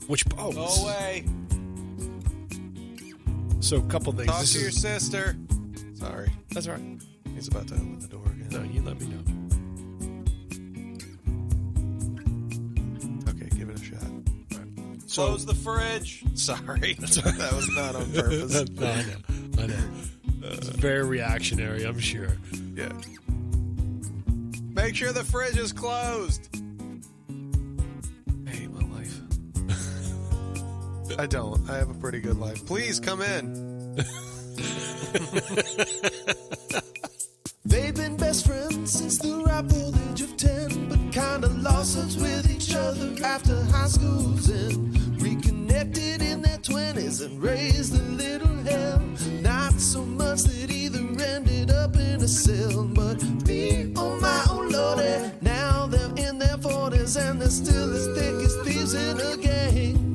Which Go away. So a couple things. Talk to your sister. Sorry. That's all right. He's about to open the door again. No, you let me know. Okay, give it a shot. All right. So, Close the fridge. Sorry. That was not on purpose. No, I know. It's very reactionary, I'm sure. Yeah. Make sure the fridge is closed. I hate my life. I don't. I have a pretty good life. Please come in. They've been best friends since the ripe old age of 10, but kinda lost touch with each other after high school's end. Reconnected in their 20s and raised a little hell. Not so much that either ended up in a cell, but me, oh my, oh lordy, now they're in their 40s and they're still as thick as thieves in a gang.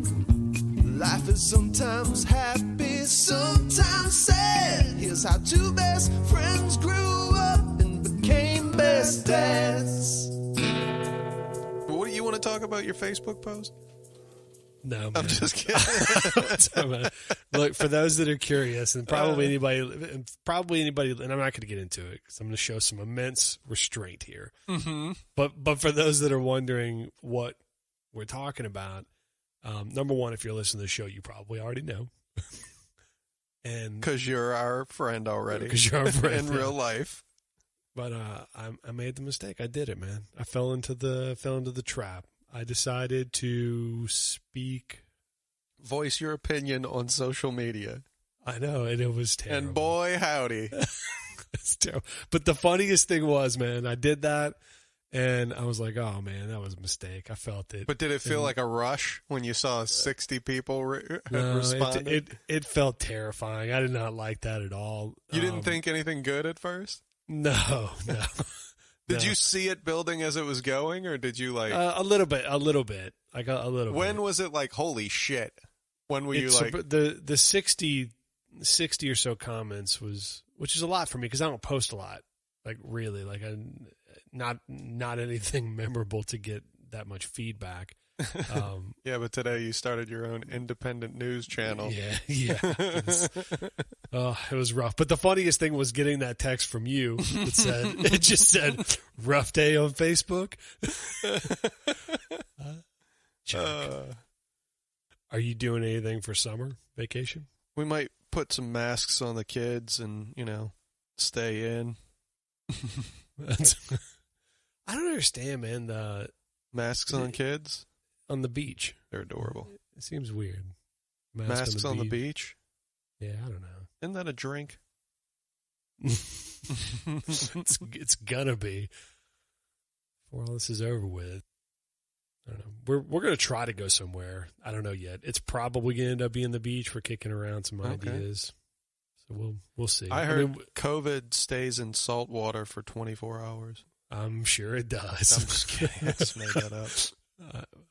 Life is sometimes happy, sometimes sad. Here's how two best friends grew up and became best dads. What do you want to talk about your Facebook post? No, man. I'm just kidding. Look, for those that are curious, and probably anybody, and I'm not going to get into it because I'm going to show some immense restraint here. Mm-hmm. But for those that are wondering what we're talking about, number one, if you're listening to the show, you probably already know. And because you're our friend already. Because you're our friend in real life. But I made the mistake. I did it, man. I fell into the trap. I decided to voice your opinion on social media. I know, and it was terrible. And boy, howdy. It's terrible. But the funniest thing was, man, I did that, and I was like, oh, man, that was a mistake. I felt it. But did it feel like a rush when you saw 60 people respond? It felt terrifying. I did not like that at all. You didn't think anything good at first? No. Did you see it building as it was going, or did you like a little bit? I got a little. When was it like holy shit? When were you like the 60 or so comments was, which is a lot for me because I don't post a lot. Like really, like not anything memorable to get that much feedback. Yeah, but today you started your own independent news channel. Yeah. It was rough. But the funniest thing was getting that text from you. It just said, rough day on Facebook. Are you doing anything for summer vacation? We might put some masks on the kids and, stay in. I don't understand, man. The masks on kids? On the beach. They're adorable. It seems weird. Masks on the beach? Yeah, I don't know. Isn't that a drink? It's gonna be before all this is over with. I don't know. We're gonna try to go somewhere. I don't know yet. It's probably gonna end up being the beach. We're kicking around some ideas, so we'll see. I heard COVID stays in salt water for 24 hours. I'm sure it does. I'm just kidding. I just made that up.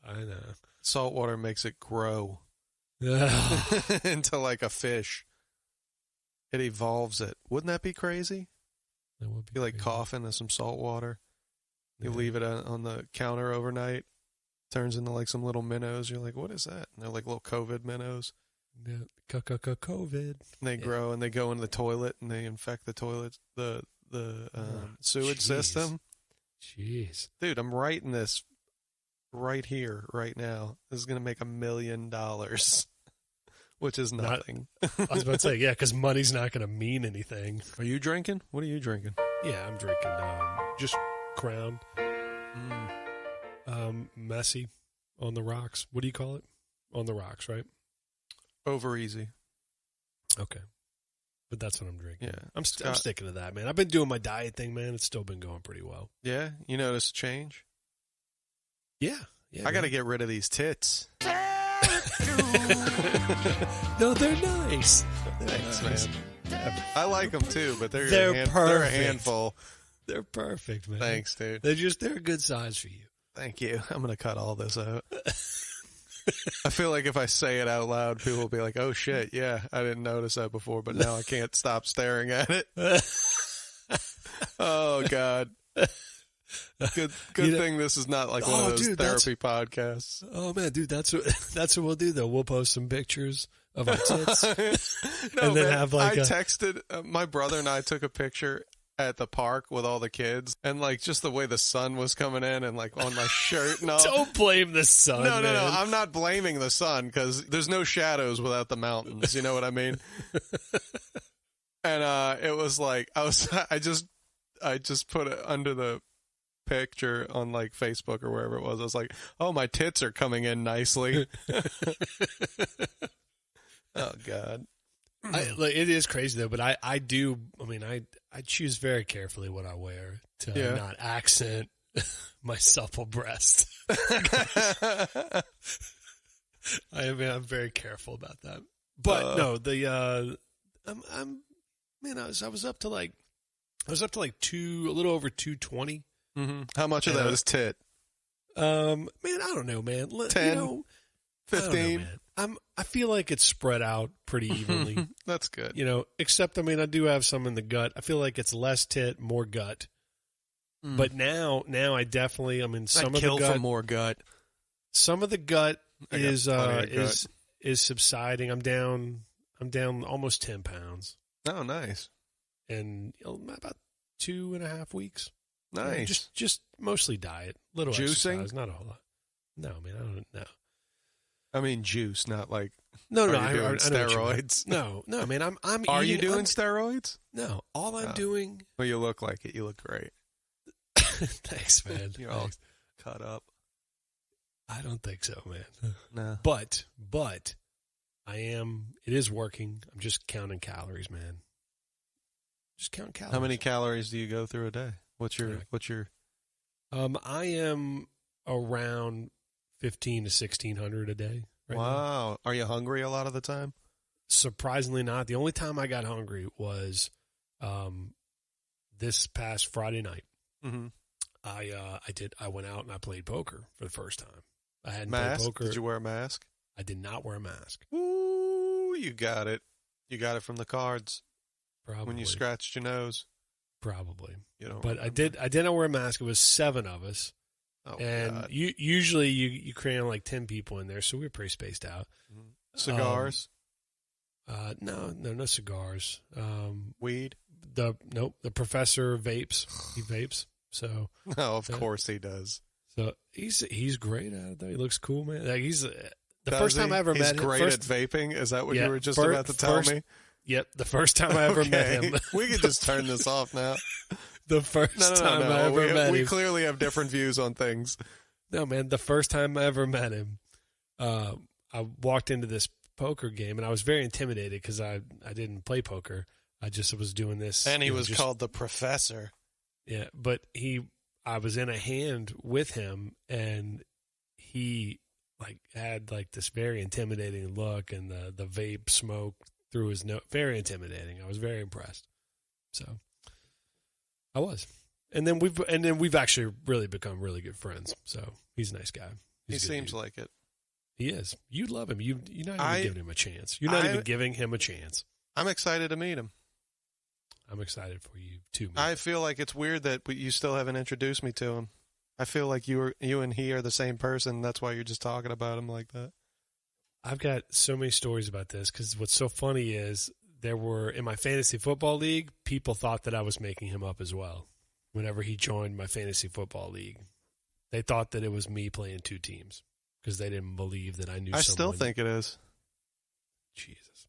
I know. Salt water makes it grow into like a fish. It evolves it. Wouldn't that be crazy? That would be you like crazy. cough into some salt water. You leave it on the counter overnight. Turns into like some little minnows. You're like, what is that? And they're like little COVID minnows. Yeah, COVID. And they grow and they go in the toilet and they infect the toilet, the sewage system. Jeez, dude, I'm writing this right here, right now. This is going to make $1 million, which is nothing. I was about to say, yeah, because money's not going to mean anything. Are you drinking? What are you drinking? Yeah, I'm drinking just Crown. Messy on the rocks. What do you call it? On the rocks, right? Over easy. Okay. But that's what I'm drinking. Yeah. I'm sticking to that, man. I've been doing my diet thing, man. It's still been going pretty well. Yeah? You notice a change? Yeah. I got to get rid of these tits. No, they're nice. Thanks, man. I like them too, but they're perfect. They're a handful. They're perfect, man. Thanks, dude. They're a good size for you. Thank you. I'm going to cut all this out. I feel like if I say it out loud, people will be like, oh shit, yeah, I didn't notice that before, but now I can't stop staring at it. Oh, God. Good thing this is not like one of those therapy podcasts. Oh man, dude, that's what we'll do though. We'll post some pictures of our tits, and then have like I texted my brother and I took a picture at the park with all the kids, and like just the way the sun was coming in and like on my shirt and all. Don't blame the sun. No, I'm not blaming the sun because there's no shadows without the mountains. You know what I mean? And it was like I just put it under the picture on like Facebook or wherever it was. I was like, oh, my tits are coming in nicely. Oh God. It is crazy though, but I choose very carefully what I wear to not accent my supple breast. I'm very careful about that. But no, I was up to like a little over 220. Mm-hmm. How much of that is tit? Man, I don't know, man. 10, 15. I feel like it's spread out pretty evenly. That's good. Except, I do have some in the gut. I feel like it's less tit, more gut. But now I definitely, some of the gut. For more gut. Some of the gut is subsiding. I'm down almost 10 pounds. Oh, nice. And about 2.5 weeks. Nice. Just mostly diet. Little juicing? Exercise, not a whole lot. No, man, I don't know. I mean juice, not like no. I doing steroids. No, man. I'm. Are you doing steroids? No, all I'm doing. Well, you look like it. You look great. Thanks, man. You're all cut up. I don't think so, man. No. But I am. It is working. I'm just counting calories, man. Just counting calories. How many calories do you go through a day? What's your? I am around 1,500 to 1,600 a day. Right wow. Now. Are you hungry a lot of the time? Surprisingly not. The only time I got hungry was this past Friday night. Mm-hmm. I went out and I played poker for the first time. I hadn't played poker. Did you wear a mask? I did not wear a mask. Ooh, you got it. You got it from the cards. Probably. When you scratched your nose. Probably. But I did not wear a mask. It was 7 of us. Oh, and God. Usually you cram like 10 people in there, so we were pretty spaced out. Cigars? No cigars. Weed? The professor vapes. He vapes. So no, of course he does. So he's great at it. He looks cool, man. Like first time I ever met him. He's great at vaping. Is that what you were just about to tell me? Yep, the first time I ever met him. We could just turn this off now. The first time I ever met him. We clearly have different views on things. No, man, the first time I ever met him, I walked into this poker game, and I was very intimidated because I didn't play poker. I just was doing this. And he was called the professor. Yeah, but I was in a hand with him, and he had this very intimidating look, and the vape smoke through his nose. Very intimidating. I was very impressed. So I was. And then we've actually really become really good friends. So he's a nice guy. He seems like it. He is. You love him. You're not even giving him a chance. You're not even giving him a chance. I'm excited to meet him. I'm excited for you too, man. I feel like it's weird that you still haven't introduced me to him. I feel like you and he are the same person. That's why you're just talking about him like that. I've got so many stories about this because what's so funny is there were, in my fantasy football league, people thought that I was making him up as well. Whenever he joined my fantasy football league, they thought that it was me playing 2 teams because they didn't believe that I knew someone. I still think it is. Jesus.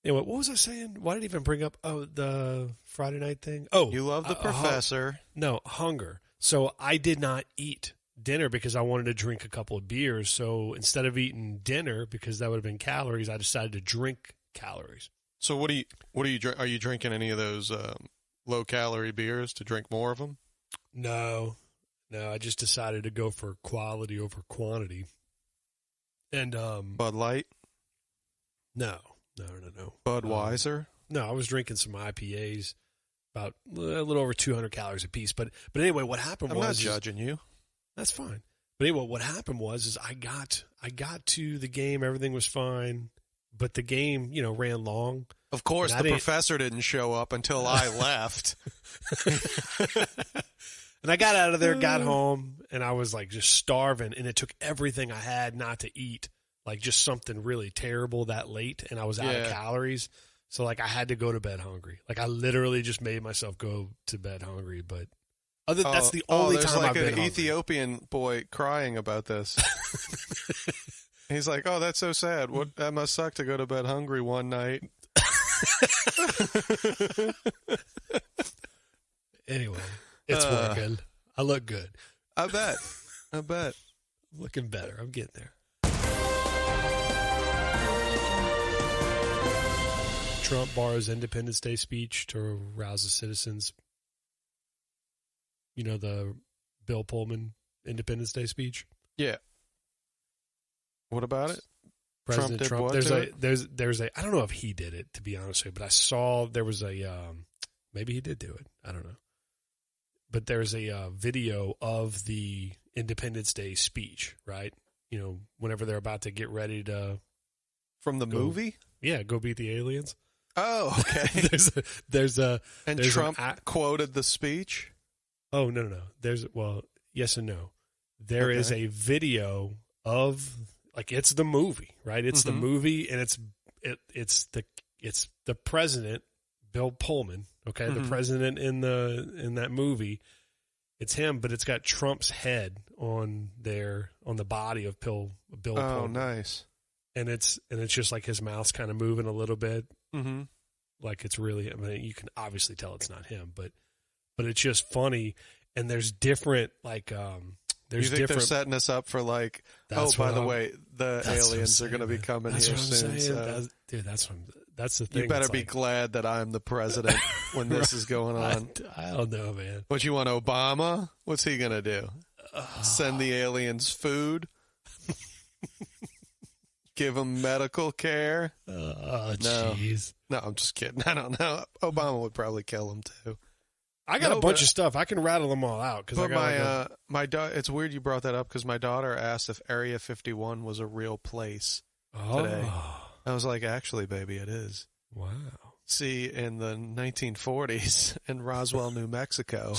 Anyway, what was I saying? Why did I even bring up the Friday night thing? Oh, you love the professor. No, hunger. So I did not eat dinner because I wanted to drink a couple of beers. So instead of eating dinner, because that would have been calories, I decided to drink calories. So what do you drink? Are you drinking any of those low calorie beers to drink more of them? No, I just decided to go for quality over quantity. And Bud Light? No. Budweiser? No, I was drinking some IPAs, about a little over 200 calories a piece. But anyway, what happened was... I'm not judging you. That's fine. But anyway, what happened was I got to the game, everything was fine, but the game, ran long. Of course, the professor didn't show up until I left. And I got out of there, got home, and I was like just starving, and it took everything I had not to eat, like just something really terrible that late, and I was out of calories. So like I had to go to bed hungry. Like I literally just made myself go to bed hungry, but that's the only time I've been hungry. There's like an Ethiopian boy crying about this. He's like, "Oh, that's so sad. That must suck to go to bed hungry one night." Anyway, it's working. I look good. I bet. I'm looking better. I'm getting there. Trump borrows Independence Day speech to rouse the citizens. You know the Bill Pullman Independence Day speech? Yeah. What about it? President Trump. There's a I don't know if he did it, to be honest with you, but I saw there was a maybe he did do it. I don't know. But there's a video of the Independence Day speech, right? You know, whenever they're about to get ready to from the movie? Yeah, go beat the aliens. Oh, okay. And Trump quoted the speech? Oh, no. Yes and no. There is a video of like it's the movie, right? It's the movie, and it's the president, Bill Pullman, okay, the president in that movie. It's him, but it's got Trump's head on the body of Bill Pullman. Oh, nice. And it's just like his mouth's kind of moving a little bit, like it's really. I mean, you can obviously tell it's not him, but it's just funny. And there's different like you think they're setting us up for like, by the way, the aliens are going to be coming here soon. So. Dude, that's the thing. You better be glad that I'm the president when this is going on. I don't know, man. What, you want Obama? What's he going to do? Send the aliens food? Give them medical care? Oh, jeez. No, I'm just kidding. I don't know. Obama would probably kill him too. I got a bunch of stuff. I can rattle them all out. But my daughter, it's weird you brought that up because my daughter asked if Area 51 was a real place today. I was like, actually, baby, it is. Wow. See, in the 1940s in Roswell, New Mexico,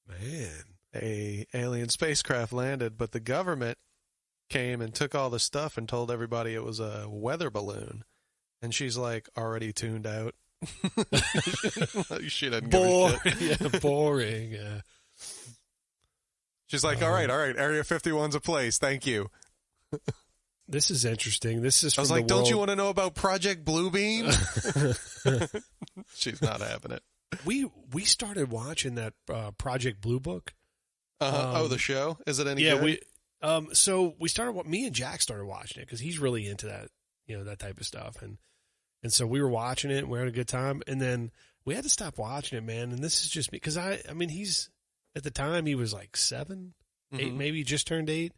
man, a alien spacecraft landed, but the government came and took all the stuff and told everybody it was a weather balloon. And she's like already tuned out. She doesn't give a shit. Yeah, boring. Yeah. She's like, all right, Area 51's a place. Thank you. This is interesting. This is. I was like, don't you want to know about Project Bluebeam? She's not having it. We started watching that Project Blue Book. The show? Is it any good? So we started. Me and Jack started watching it because he's really into that, that type of stuff, and so we were watching it, and we were having a good time, and then we had to stop watching it, man. And this is just because I mean, he's at the time he was like 7, 8, maybe he just turned 8,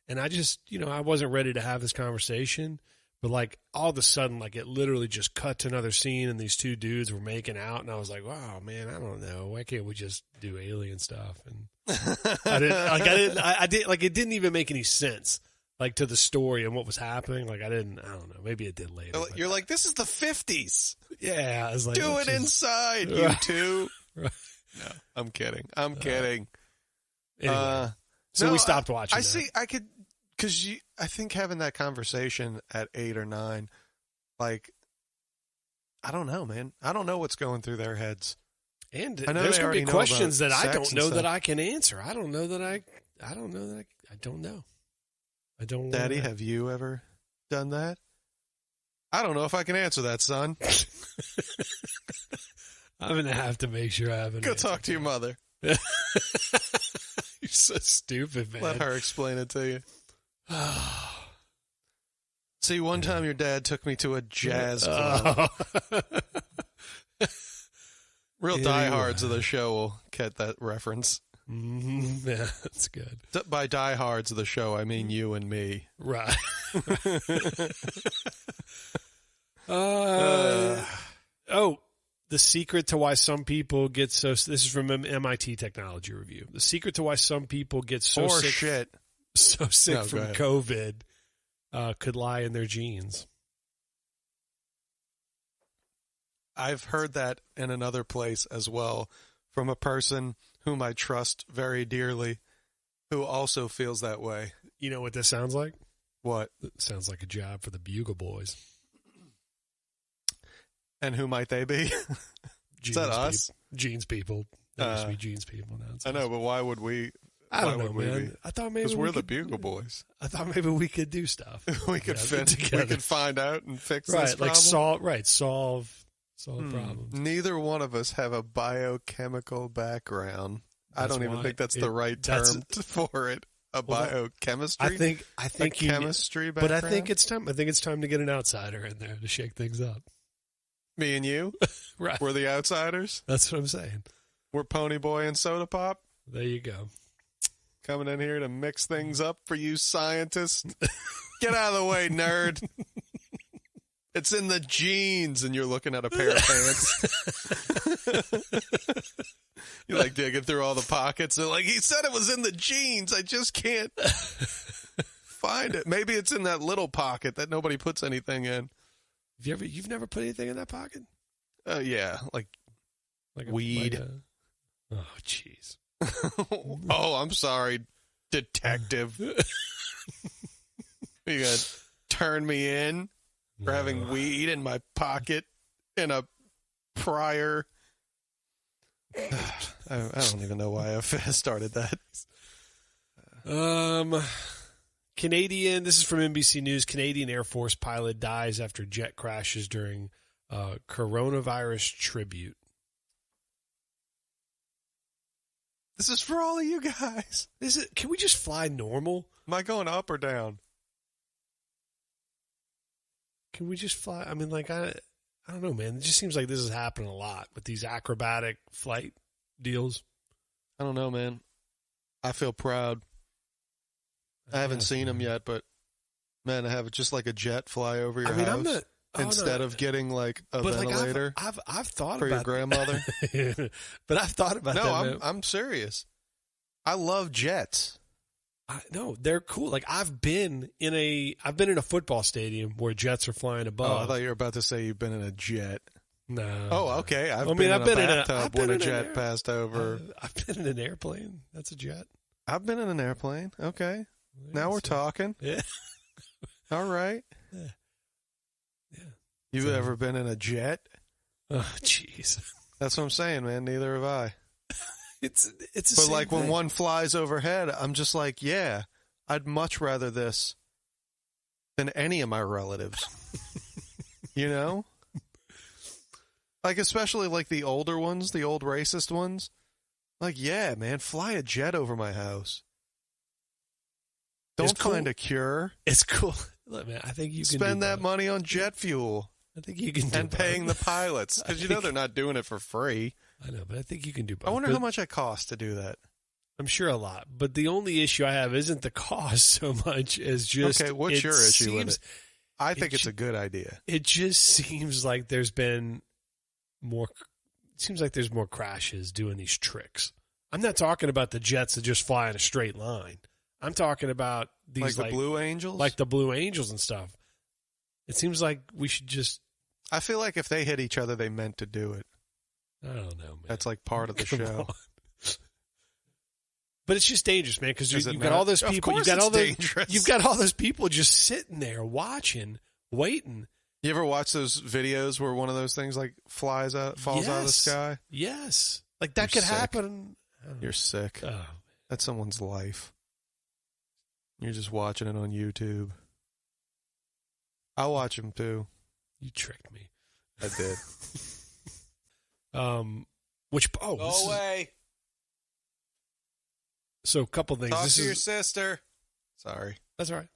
and I just I wasn't ready to have this conversation, but like all of a sudden, like it literally just cut to another scene, and these two dudes were making out, and I was like, wow, man, I don't know, why can't we just do alien stuff? And I didn't like it didn't even make any sense. Like to the story and what was happening, like I don't know. Maybe it did later. You're like, this is the 50s. Yeah, I was like, do it inside, you two. Right. No, I'm kidding. Anyway, so we stopped watching. I see. I could, because I think having that conversation at 8 or 9, like, I don't know, man. I don't know what's going through their heads. And there's going to be questions that I don't know that I can answer. I don't know that I don't know. I don't. Daddy, have you ever done that? I don't know if I can answer that, son. I'm going to have to make sure I haven't. Go talk to your mother. You're so stupid, man. Let her explain it to you. See, one time your dad took me to a jazz club. Real diehards of the show will get that reference. Mm-hmm. Yeah, that's good. By diehards of the show, I mean you and me. Right. The secret to why some people get so... This is from an MIT Technology Review. The secret to why some people get so sick from COVID could lie in their genes. I've heard that in another place as well from a person whom I trust very dearly, who also feels that way. You know what this sounds like? What? It sounds like a job for the Bugle Boys. And who might they be? Is that us? Jeans people. There used to be jeans people. Now I know, but why would we? I don't know, man. I thought maybe because we're the Bugle Boys. I thought maybe we could do stuff. we could find out and fix this problem. Solve problems. Neither one of us have a biochemical background. I don't even think that's the right term for it. Biochemistry. I think chemistry background. But I think it's time. I think it's time to get an outsider in there to shake things up. Me and you, right? We're the outsiders. That's what I'm saying. We're Pony Boy and Soda Pop. There you go. Coming in here to mix things up for you scientists. Get out of the way, nerd. It's in the jeans, and you're looking at a pair of pants. You're like digging through all the pockets. And like, he said it was in the jeans. I just can't find it. Maybe it's in that little pocket that nobody puts anything in. You've never put anything in that pocket? Yeah, like weed. Oh, jeez. Oh, I'm sorry, detective. You gonna turn me in for having weed in my pocket in a prior? I don't even know why I started that. Canadian. This is from NBC News. Canadian Air Force pilot dies after jet crashes during coronavirus tribute. This is for all of you guys. Can we just fly normal? Am I going up or down? Can we just fly? I mean, like, I don't know, man. It just seems like this is happening a lot with these acrobatic flight deals. I don't know, man. I feel proud. I haven't seen them yet, but, man, I have just like a jet fly over your house instead of getting like a ventilator. I've thought for about your grandmother. But I've thought about that. No, I'm serious. I love jets. No, they're cool. Like I've been in a football stadium where jets are flying above. Oh, I thought you were about to say you've been in a jet. No. Oh, okay. I've been in a bathtub when a jet passed over. I've been in an airplane. That's a jet. I've been in an airplane. Okay. Now we're talking. Yeah. All right. Yeah. You've ever been in a jet? Oh, jeez. That's what I'm saying, man. Neither have I. It's but like when one flies overhead, I'm just like, yeah, I'd much rather this than any of my relatives. You know? Like, especially like the older ones, the old racist ones. Like, yeah, man, fly a jet over my house. Don't find a cure. It's cool. Look, man, I think you can spend that money on jet fuel. I think you can do and both. Paying the pilots, because you know they're not doing it for free. I know, but I think you can do both. I wonder how much it costs to do that. I'm sure a lot, but the only issue I have isn't the cost so much as just. Okay, what's your issue with it? I think it's a good idea. It just seems like there's been more. It seems like there's more crashes doing these tricks. I'm not talking about the jets that just fly in a straight line. I'm talking about these like the Blue Angels, like the Blue Angels and stuff. It seems like we should just. I feel like if they hit each other, they meant to do it. I don't know, man. That's like part of the show. But it's just dangerous, man, because you've got all those people. You've got all those people just sitting there watching, waiting. You ever watch those videos where one of those things like falls out of the sky? Yes, like that could happen. You're sick. Oh. That's someone's life. You're just watching it on YouTube. I'll watch them too. You tricked me. I did. Go away. So a couple things. Talk to your sister. Sorry. That's all right.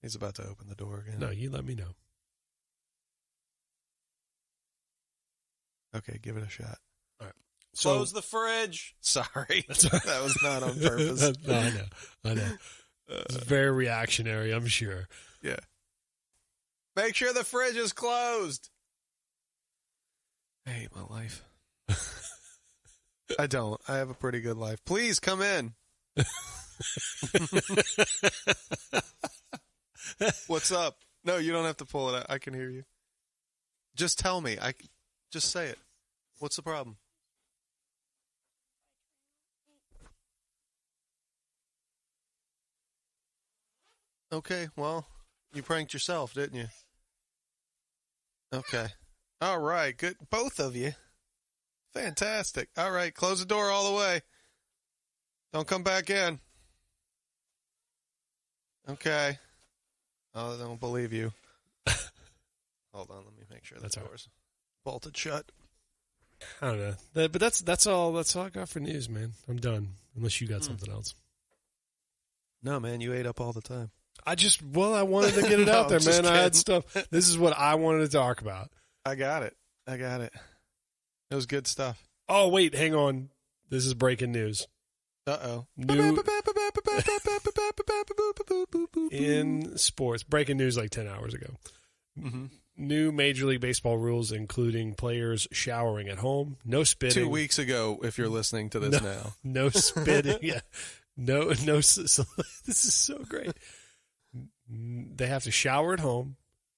He's about to open the door again. No, you let me know. Okay, give it a shot. All right. Close the fridge. Sorry. That was not on purpose. No, I know. It's very reactionary, I'm sure. Yeah. Make sure the fridge is closed. I hate my life. I don't. I have a pretty good life. Please come in. What's up? No, you don't have to pull it out. I can hear you. Just tell me. Just say it. What's the problem? Okay, well, you pranked yourself, didn't you? Okay. All right, good. Both of you. Fantastic. All right, close the door all the way. Don't come back in. Okay. Oh, I don't believe you. Hold on, let me make sure the door's bolted shut. I don't know. But that's all. That's all I got for news, man. I'm done. Unless you got something else. No, man, you ate up all the time. I wanted to get it out there, man. I had stuff. This is what I wanted to talk about. I got it. It was good stuff. Oh, wait, hang on. This is breaking news. Uh-oh. In sports, breaking news like 10 hours ago. Mm-hmm. New Major League Baseball rules, including players showering at home, no spitting. 2 weeks ago, if you're listening to this now. No spitting. Yeah. No. So, this is so great. They have to shower at home,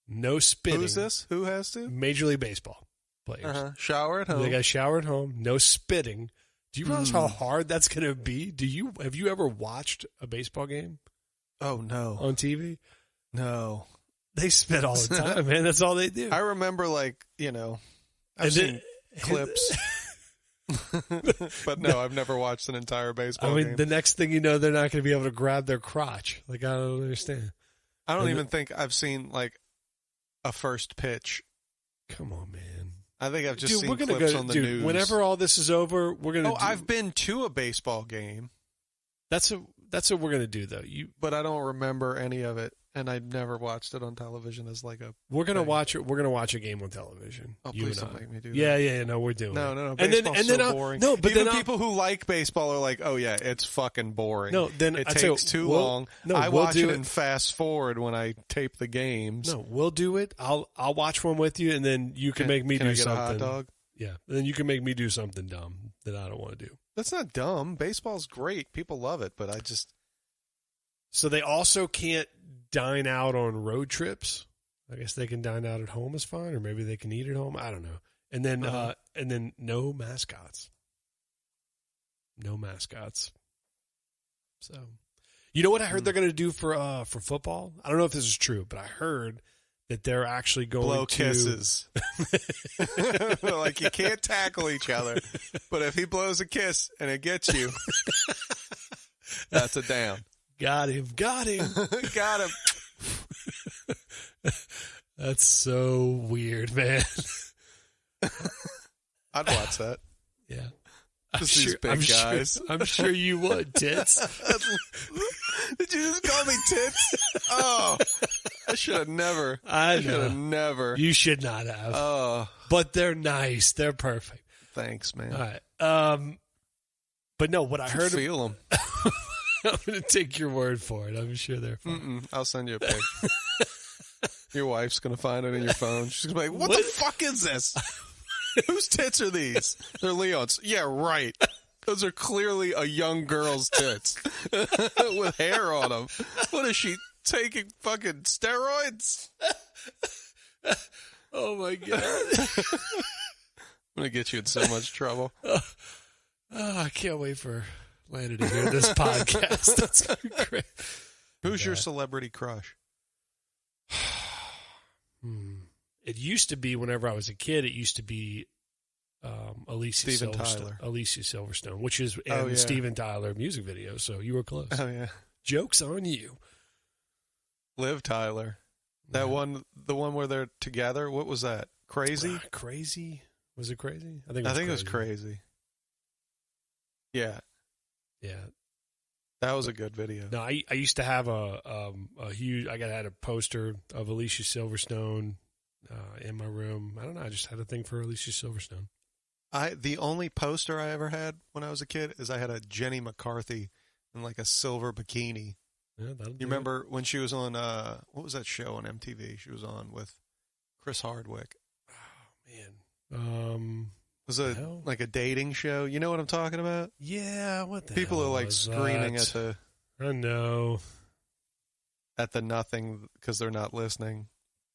no spitting. Who's this? Who has to? Major League Baseball players. Shower at home. They got to shower at home, no spitting. Do you realize how hard that's going to be? Have you ever watched a baseball game? Oh, no. On TV? No. They spit all the time, man. That's all they do. I remember, I've seen clips. But no, I've never watched an entire baseball game. The next thing you know, they're not going to be able to grab their crotch. I don't understand. I don't even think I've seen, a first pitch. Come on, man. I think I've just seen clips on the news. Whenever all this is over, we're going to I've been to a baseball game. That's what we're going to do, though. But I don't remember any of it, and I never watched it on television as We're going to watch it. We're going to watch a game on television. Oh, please don't make me do that. Yeah. No, we're doing it. No. Baseball's so boring. No, but even people who like baseball are like, oh, yeah, it's fucking boring. No, then it takes too long. I watch it and fast forward when I tape the games. No, we'll do it. I'll watch one with you, and then you can make me do something. Can I get a hot dog? Yeah, and then you can make me do something dumb that I don't want to do. That's not dumb. Baseball's great. People love it, but I just... So they also can't dine out on road trips. I guess they can dine out at home is fine, or maybe they can eat at home. I don't know. And then no mascots. No mascots. So, you know what I heard they're going to do for football? I don't know if this is true, but I heard that they're actually going blow to kisses. You can't tackle each other, but if he blows a kiss and it gets you, that's a down. Got him. Got him. That's so weird, man. I'd watch that. Yeah. These big guys. I'm sure you would, Tits. Did you just call me Tits? Oh, I should have never. I should have never. You should not have. Oh. But they're nice. They're perfect. Thanks, man. All right. But no, what I heard... Feel them. I'm going to take your word for it. I'm sure they're fine. I'll send you a pic. Your wife's going to find it in your phone. She's going to be like, what the fuck is this? Whose tits are these? They're Leon's. Yeah, right. Those are clearly a young girl's tits with hair on them. What is she taking? Fucking steroids? Oh my God. I'm going to get you in so much trouble. Oh, I can't wait for Lana to hear this podcast. That's going to be great. Who's your celebrity crush? It used to be, whenever I was a kid, it used to be Alicia Silverstone, which is Steven Tyler music video, so you were close. Oh, yeah. Joke's on you. Liv Tyler. That one, the one where they're together, what was that? Crazy? Crazy? Was it Crazy? I think it was Crazy. Yeah. Yeah. That was a good video. No, I used to have a huge, I had a poster of Alicia Silverstone in my room. I don't know, I just had a thing for Alicia Silverstone. The only poster I ever had when I was a kid is I had a Jenny McCarthy in a silver bikini. Yeah, you remember when she was on, what was that show on MTV she was on with Chris Hardwick? Oh, man. Was it like a dating show? You know what I'm talking about? Yeah, what the People hell are screaming that? I know. At the nothing because they're not listening.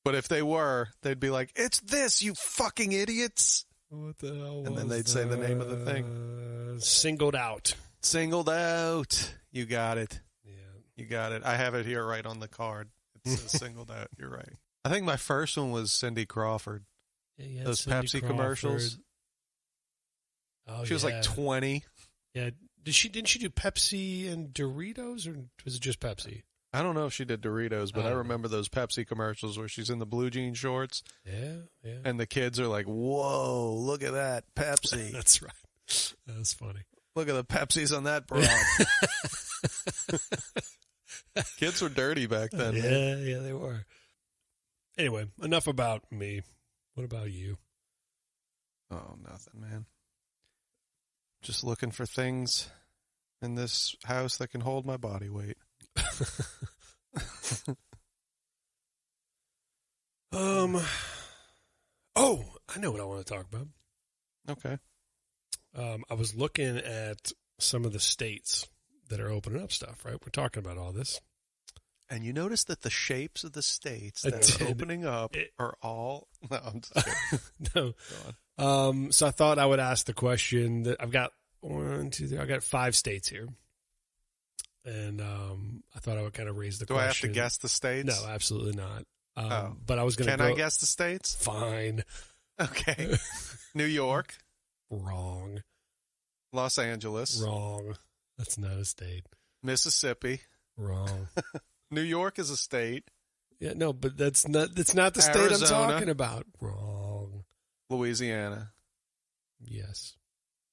But if they were, they'd be like, "It's this, you fucking idiots!" What the hell? And then they'd say the name of the thing. Singled Out. Singled Out. You got it. Yeah. You got it. I have it here right on the card. It's singled out. You're right. I think my first one was Cindy Crawford. Yeah, Those Cindy Pepsi Crawford. commercials. Oh, She was like 20. Yeah. Didn't she do Pepsi and Doritos, or was it just Pepsi? I don't know if she did Doritos, but I remember those Pepsi commercials where she's in the blue jean shorts. Yeah. And the kids are like, whoa, look at that Pepsi. That's right. That's funny. Look at the Pepsis on that broad. Kids were dirty back then. Man. Yeah, they were. Anyway, enough about me. What about you? Oh, nothing, man. Just looking for things in this house that can hold my body weight. Oh, I know what I want to talk about. Okay. I was looking at some of the states that are opening up stuff, right? We're talking about all this. And you notice that the shapes of the states that are opening up are all... No, I'm just kidding. No. Go on. So I thought I would ask the question that I've got I got 5 states here. And I thought I would kind of raise the question. Do I have to guess the states? No, absolutely not. But I was going to Can I guess the states? Fine. Okay. New York. Wrong. Los Angeles. Wrong. That's not a state. Mississippi. Wrong. New York is a state. Yeah, no, but that's not the state Arizona. I'm talking about. Wrong. Louisiana. Yes.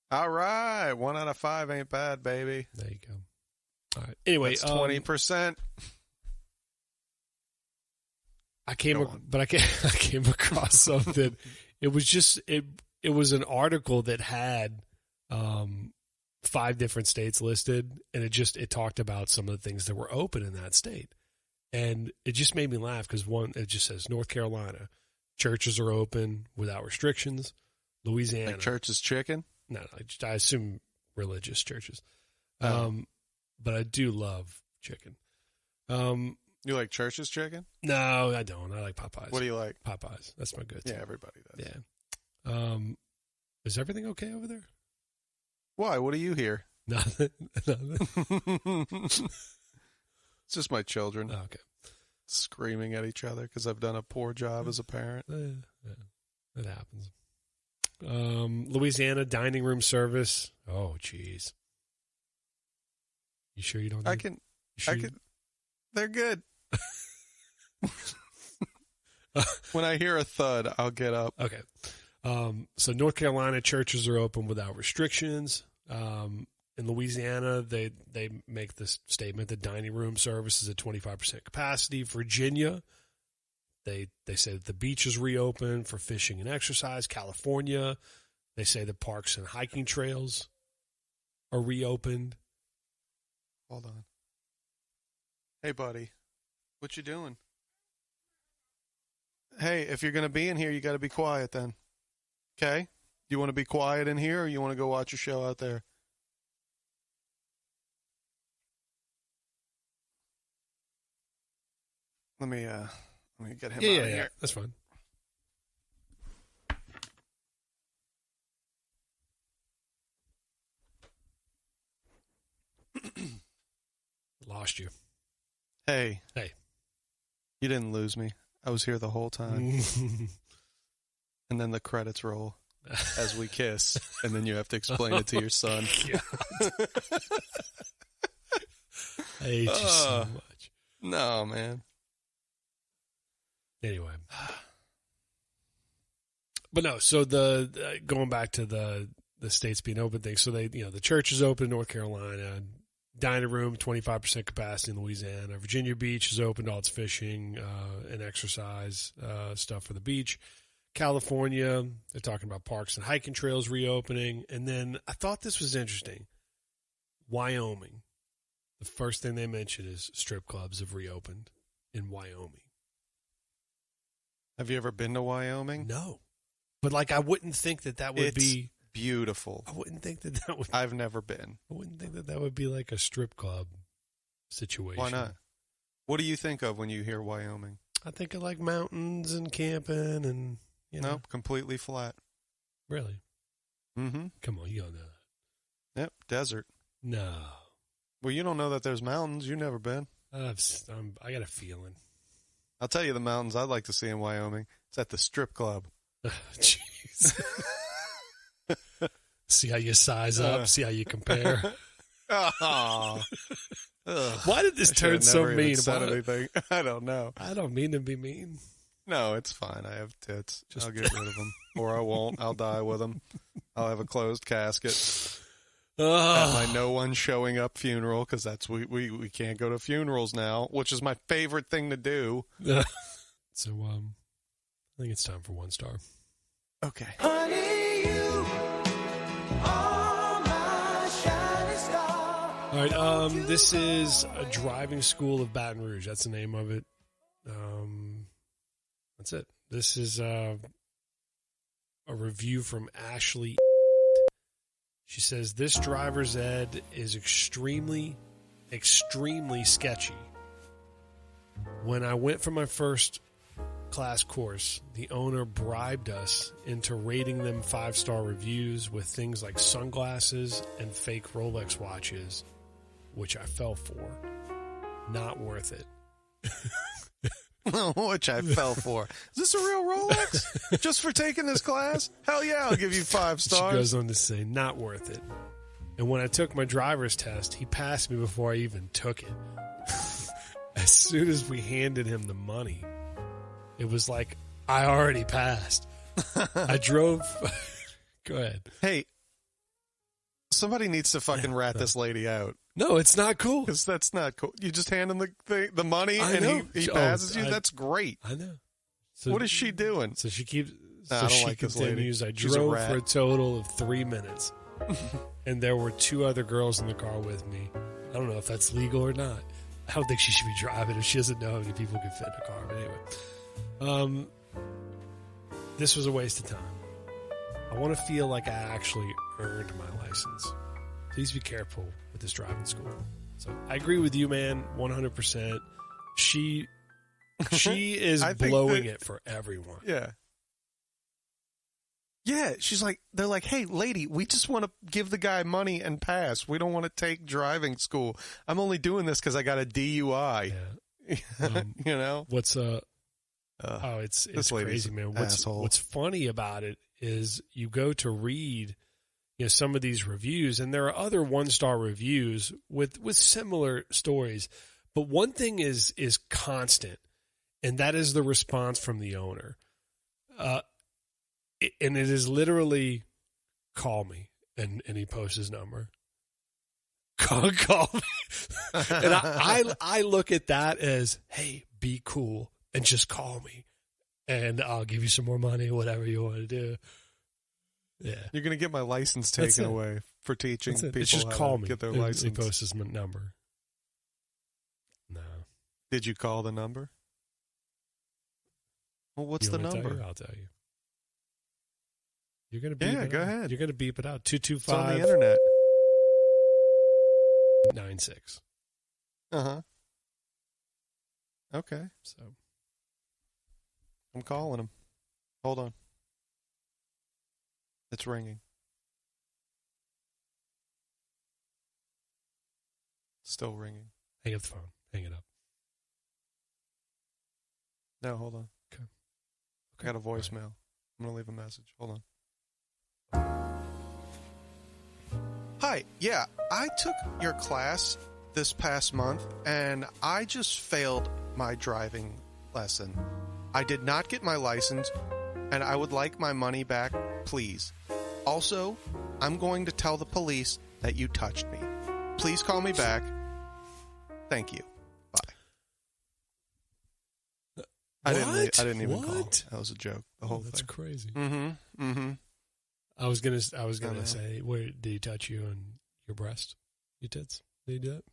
All right. 1 out of 5 ain't bad, baby. There you go. All right. Anyway, that's 20%. I came across something. It was it was an article that had 5 different states listed, and it talked about some of the things that were open in that state. And it just made me laugh because it just says North Carolina, churches are open without restrictions. Louisiana. Like church's chicken? No, I assume religious churches. Oh. But I do love chicken. You like church's chicken? No, I don't. I like Popeyes. What do you like? Popeyes. That's my go-to. Yeah, everybody does. Yeah. Is everything okay over there? Why? What do you hear? Nothing. It's just my children Oh, okay. screaming at each other because I've done a poor job as a parent. Yeah, that happens. Louisiana dining room service. Oh, jeez. You sure you don't? They're good. When I hear a thud, I'll get up. Okay. So North Carolina churches are open without restrictions. In Louisiana, they make this statement that dining room service is at 25% capacity. Virginia, they say that the beach is reopened for fishing and exercise. California, they say the parks and hiking trails are reopened. Hold on. Hey, buddy. What you doing? Hey, if you're going to be in here, you got to be quiet then. Okay? You want to be quiet in here, or you want to go watch your show out there? Let me get him out of here. That's fine. Lost you. Hey. Hey. You didn't lose me. I was here the whole time. And then the credits roll as we kiss, and then you have to explain it to your son. I hate you so much. No, man. Anyway. But no, so going back to the states being open thing. So the church is open in North Carolina, dining room, 25% capacity in Louisiana. Virginia Beach is open to all its fishing and exercise stuff for the beach. California, they're talking about parks and hiking trails reopening. And then I thought this was interesting. Wyoming. The first thing they mentioned is strip clubs have reopened in Wyoming. Have you ever been to Wyoming? No. But I wouldn't think that would be beautiful. I wouldn't think that would. I've never been. I wouldn't think that would be like a strip club situation. Why not? What do you think of when you hear Wyoming? I think of like mountains and camping and Nope, completely flat. Really? Mm-hmm. Come on, you don't know that. Yep, desert. No. Well, you don't know that there's mountains. You've never been. I got a feeling. I'll tell you the mountains I'd like to see in Wyoming. It's at the strip club. Jeez. See how you size up. See how you compare. Oh. Why did this turn so mean? Said anything. I don't know. I don't mean to be mean. No, it's fine. I have tits. I'll get rid of them. Or I won't. I'll die with them. I'll have a closed casket. At my no one showing up funeral, because that's we can't go to funerals now, which is my favorite thing to do. So I think it's time for 1 star. Okay. Honey, you are my shining star. All right. This is a driving school of Baton Rouge. That's the name of it. That's it. This is a review from Ashley. She says, this driver's ed is extremely, extremely sketchy. When I went for my first class course, the owner bribed us into rating them 5-star reviews with things like sunglasses and fake Rolex watches, which I fell for. Not worth it. Which I fell for. Is this a real Rolex? Just for taking this class? Hell yeah, I'll give you 5 stars. She goes on to say, not worth it. And when I took my driver's test, he passed me before I even took it. As soon as we handed him the money, it was like, I already passed. I drove. Go ahead. Hey, somebody needs to fucking rat this lady out. No, it's not cool. Because that's not cool. You just hand him the money I and know. he passes you? That's great. I know. So, what is she doing? So she keeps. I So don't she like this lady. continues. I She's a drove rat. for a total of 3 minutes, and there were 2 other girls in the car with me. I don't know if that's legal or not. I don't think she should be driving if she doesn't know how many people can fit in a car. But anyway, this was a waste of time. I want to feel like I actually earned my license. Please be careful with this driving school. So I agree with you, man, 100%. She is I think blowing that- it for everyone. Yeah. Yeah, she's like, they're like, hey, lady, we just want to give the guy money and pass. We don't want to take driving school. I'm only doing this because I got a DUI. Yeah. You know? What's it's this lady's crazy, man. an What's asshole. what's funny about it is you go to read, some of these reviews, and there are other 1-star reviews with similar stories, but one thing is constant, and that is the response from the owner. And it is literally, call me, and he posts his number. Call me. And I look at that as, hey, be cool and just call me, and I'll give you some more money, whatever you want to do. Yeah, You're going to get my license taken away for teaching people It's just how call to me. get their And license. He posts his number. No. Did you call the number? Well, what's You the wanna tell number? you? I'll tell you. You're going to beep it go out. ahead. You're going to beep it out. It's on the 225 internet. 96. Uh-huh. Okay. So I'm calling him. Hold on. It's ringing. Still ringing. hang up the phone. Hang it up. No, hold on. Okay. I got a voicemail. I'm going to leave a message. Hold on. Hi. Yeah, I took your class this past month, and I just failed my driving lesson. I did not get my license, and I would like my money back, please. Also, I'm going to tell the police that you touched me. Please call me back. Thank you. Bye. I didn't even call. That was a joke. The whole That's thing. crazy. Mm-hmm. Mm-hmm. I was gonna know. say, where did he touch you on your breast? Your tits? Did he do that?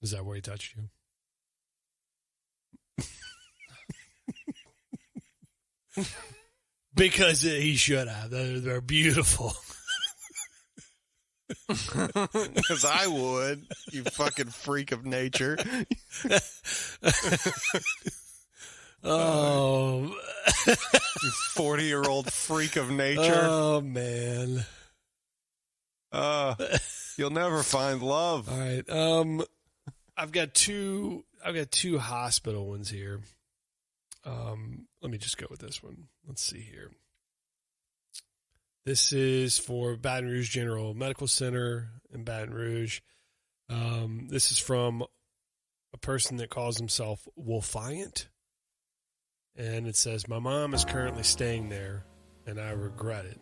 Is that where he touched you? Because he should have. They're beautiful. Because I would, you fucking freak of nature. Oh, You 40-year-old freak of nature. oh man. You'll never find love. All right. I've got two hospital ones here. Let me just go with this one. Let's see here. This is for Baton Rouge General Medical Center in Baton Rouge. This is from a person that calls himself Wolfiant. And it says, "My mom is currently staying there, and I regret it.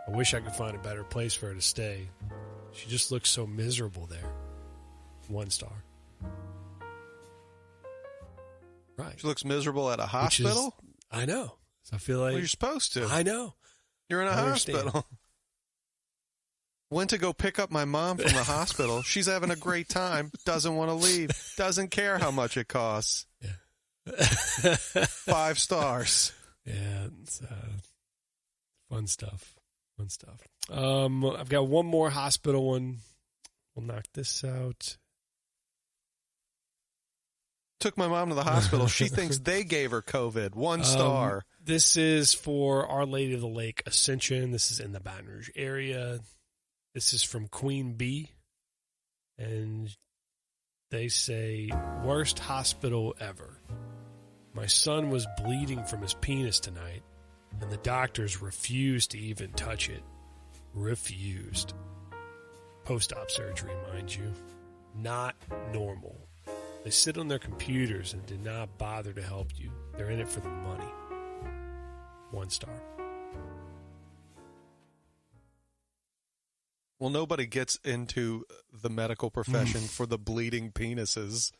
I wish I could find a better place for her to stay. She just looks so miserable there." 1 star. Right. She looks miserable at a hospital? I know. So I feel like... Well, you're supposed to. I know. You're in a hospital. Went to go pick up my mom from the hospital. She's having a great time. Doesn't want to leave. Doesn't care how much it costs. Yeah. 5 stars. Yeah, it's fun stuff. Fun stuff. I've got one more hospital one. We'll knock this out. Took my mom to the hospital. She thinks they gave her COVID. 1 star. This is for Our Lady of the Lake Ascension. This is in the Baton Rouge area. This is from Queen Bee. And they say, "Worst hospital ever. My son was bleeding from his penis tonight, and the doctors refused to even touch it. Refused. Post-op surgery, mind you. Not normal. They sit on their computers and do not bother to help you. They're in it for the money." 1 star. Well, nobody gets into the medical profession for the bleeding penises.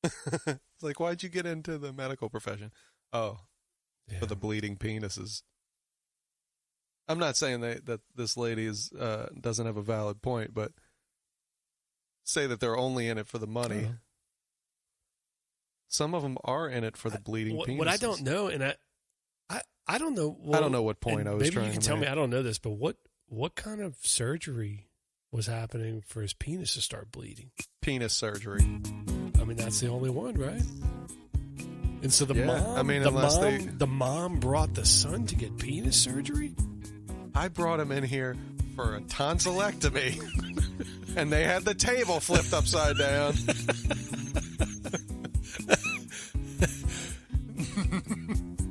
It's like, why'd you get into the medical profession? Oh, Yeah. for the bleeding penises. I'm not saying that this lady doesn't have a valid point, but say that they're only in it for the money. Uh-huh. Some of them are in it for the bleeding penises. What I don't know, and I don't know. I don't know what point I was trying to make. Maybe you can tell me. I don't know this, but what kind of surgery was happening for his penis to start bleeding? Penis surgery. I mean, that's the only one, right? And so the mom brought the son to get penis surgery? I brought him in here for a tonsillectomy, and they had the table flipped upside down.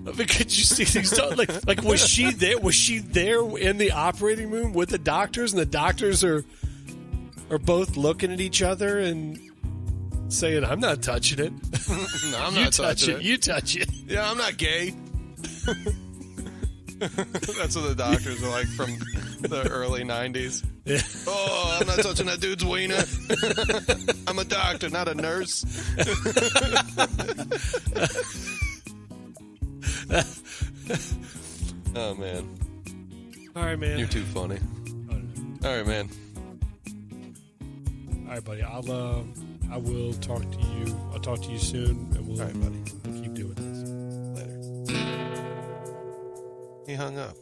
But could you see things? Like, was she there? Was she there in the operating room with the doctors, and the doctors are both looking at each other and saying, "I'm not touching it." No, I'm not touching it. You touch it. Yeah, I'm not gay. That's what the doctors are like from the early 90s. Yeah. "Oh, I'm not touching that dude's wiener. I'm a doctor, not a nurse." Oh, man. All right, man. You're too funny. All right, man. All right, buddy. I will talk to you. I'll talk to you soon, and we'll, All right, buddy. we'll keep doing this. Later. He hung up.